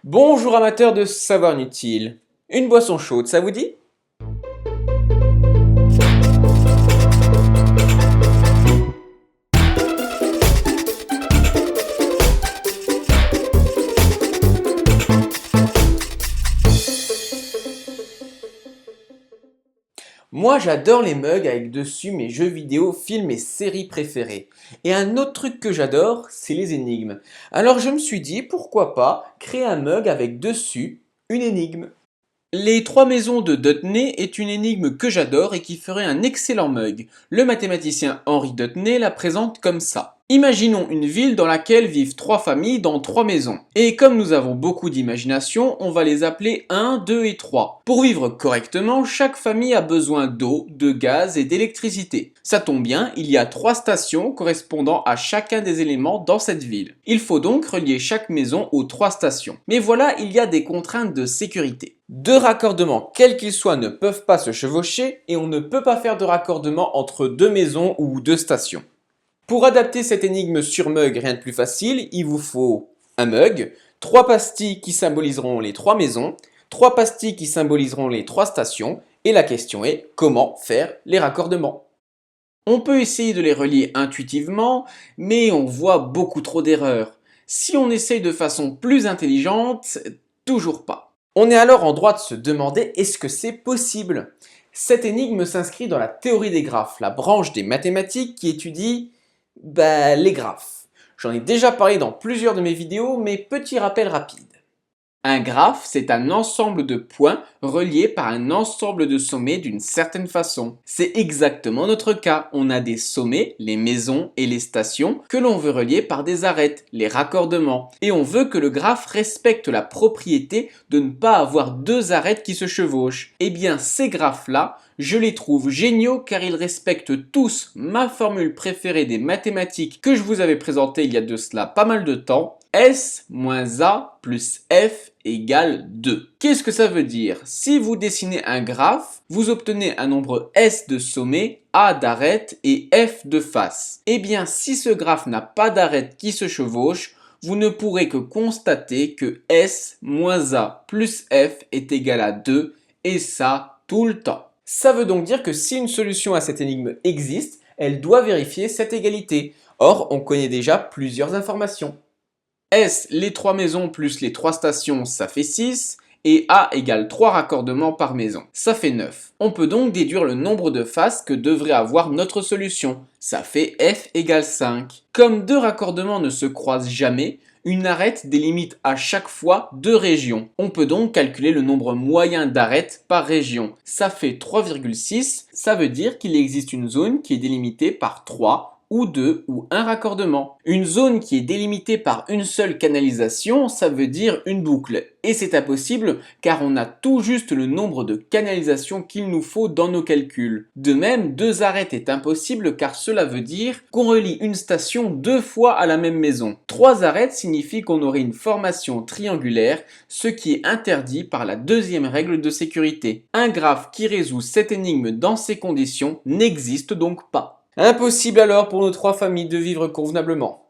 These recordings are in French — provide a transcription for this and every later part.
Bonjour amateurs de savoir inutile. Une boisson chaude, ça vous dit? Moi j'adore les mugs avec dessus mes jeux vidéo, films et séries préférés. Et un autre truc que j'adore, c'est les énigmes. Alors je me suis dit, pourquoi pas créer un mug avec dessus une énigme. Les trois maisons de Dutney est une énigme que j'adore et qui ferait un excellent mug. Le mathématicien Henri Dutney la présente comme ça. Imaginons une ville dans laquelle vivent trois familles dans trois maisons. Et comme nous avons beaucoup d'imagination, on va les appeler 1, 2 et 3. Pour vivre correctement, chaque famille a besoin d'eau, de gaz et d'électricité. Ça tombe bien, il y a trois stations correspondant à chacun des éléments dans cette ville. Il faut donc relier chaque maison aux trois stations. Mais voilà, il y a des contraintes de sécurité. Deux raccordements, quels qu'ils soient, ne peuvent pas se chevaucher et on ne peut pas faire de raccordement entre deux maisons ou deux stations. Pour adapter cette énigme sur mug, rien de plus facile, il vous faut un mug, trois pastilles qui symboliseront les trois maisons, trois pastilles qui symboliseront les trois stations, et la question est comment faire les raccordements. On peut essayer de les relier intuitivement, mais on voit beaucoup trop d'erreurs. Si on essaye de façon plus intelligente, toujours pas. On est alors en droit de se demander est-ce que c'est possible? Cette énigme s'inscrit dans la théorie des graphes, la branche des mathématiques qui étudie les graphes. J'en ai déjà parlé dans plusieurs de mes vidéos, mais petit rappel rapide. Un graphe, c'est un ensemble de points reliés par un ensemble de sommets d'une certaine façon. C'est exactement notre cas. On a des sommets, les maisons et les stations, que l'on veut relier par des arêtes, les raccordements. Et on veut que le graphe respecte la propriété de ne pas avoir deux arêtes qui se chevauchent. Eh bien, ces graphes-là, je les trouve géniaux car ils respectent tous ma formule préférée des mathématiques que je vous avais présentée il y a de cela pas mal de temps. S moins A plus F égale 2. Qu'est-ce que ça veut dire? Si vous dessinez un graphe, vous obtenez un nombre S de sommet, A d'arête et F de face. Eh bien, si ce graphe n'a pas d'arête qui se chevauche, vous ne pourrez que constater que S moins A plus F est égal à 2 et ça tout le temps. Ça veut donc dire que si une solution à cette énigme existe, elle doit vérifier cette égalité. Or, on connaît déjà plusieurs informations. S, les trois maisons plus les trois stations, ça fait 6. Et A égale 3 raccordements par maison, ça fait 9. On peut donc déduire le nombre de faces que devrait avoir notre solution. Ça fait F égale 5. Comme deux raccordements ne se croisent jamais, une arête délimite à chaque fois deux régions. On peut donc calculer le nombre moyen d'arêtes par région. Ça fait 3,6. Ça veut dire qu'il existe une zone qui est délimitée par 3 ou 2 ou un raccordement. Une zone qui est délimitée par une seule canalisation, ça veut dire une boucle. Et c'est impossible car on a tout juste le nombre de canalisations qu'il nous faut dans nos calculs. De même, deux arêtes est impossible car cela veut dire qu'on relie une station deux fois à la même maison. Trois arêtes signifie qu'on aurait une formation triangulaire, ce qui est interdit par la deuxième règle de sécurité. Un graphe qui résout cette énigme dans ces conditions n'existe donc pas. Impossible alors pour nos trois familles de vivre convenablement.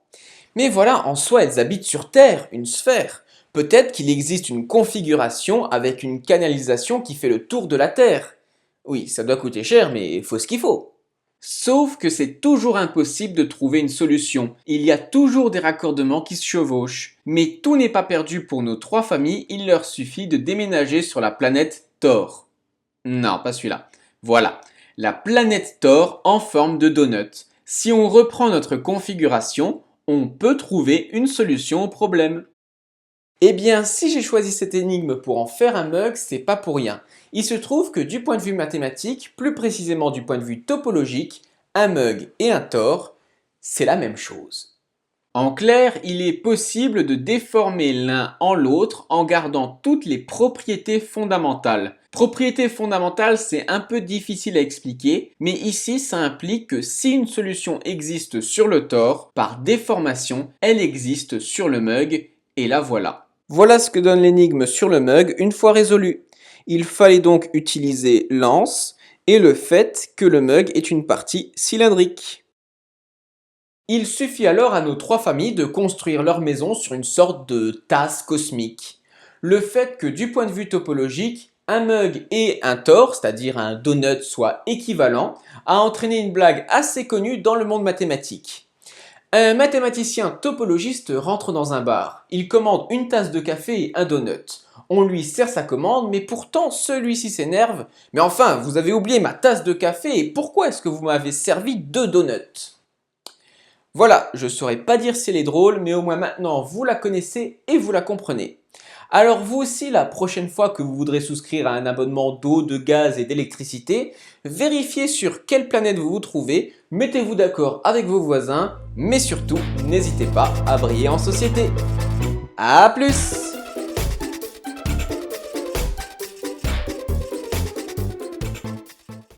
Mais voilà, en soi, elles habitent sur Terre, une sphère. Peut-être qu'il existe une configuration avec une canalisation qui fait le tour de la Terre. Oui, ça doit coûter cher, mais il faut ce qu'il faut. Sauf que c'est toujours impossible de trouver une solution. Il y a toujours des raccordements qui se chevauchent. Mais tout n'est pas perdu pour nos trois familles, il leur suffit de déménager sur la planète Thor. Non, pas celui-là. Voilà. La planète Thor en forme de donut. Si on reprend notre configuration, on peut trouver une solution au problème. Eh bien, si j'ai choisi cette énigme pour en faire un mug, c'est pas pour rien. Il se trouve que du point de vue mathématique, plus précisément du point de vue topologique, un mug et un Thor, c'est la même chose. En clair, il est possible de déformer l'un en l'autre en gardant toutes les propriétés fondamentales. Propriétés fondamentales, c'est un peu difficile à expliquer, mais ici ça implique que si une solution existe sur le Thor, par déformation, elle existe sur le mug, et la voilà. Voilà ce que donne l'énigme sur le mug une fois résolue. Il fallait donc utiliser l'anse et le fait que le mug est une partie cylindrique. Il suffit alors à nos trois familles de construire leur maison sur une sorte de tasse cosmique. le fait que du point de vue topologique, un mug et un Tor, c'est-à-dire un donut, soient équivalents, a entraîné une blague assez connue dans le monde mathématique. Un mathématicien topologiste rentre dans un bar. Il commande une tasse de café et un donut. On lui sert sa commande, mais pourtant celui-ci s'énerve. Mais enfin, vous avez oublié ma tasse de café et pourquoi est-ce que vous m'avez servi 2 donuts? Voilà, je ne saurais pas dire si elle est drôle, mais au moins maintenant vous la connaissez et vous la comprenez. Alors vous aussi, la prochaine fois que vous voudrez souscrire à un abonnement d'eau, de gaz et d'électricité, vérifiez sur quelle planète vous vous trouvez, mettez-vous d'accord avec vos voisins, mais surtout, n'hésitez pas à briller en société. A plus!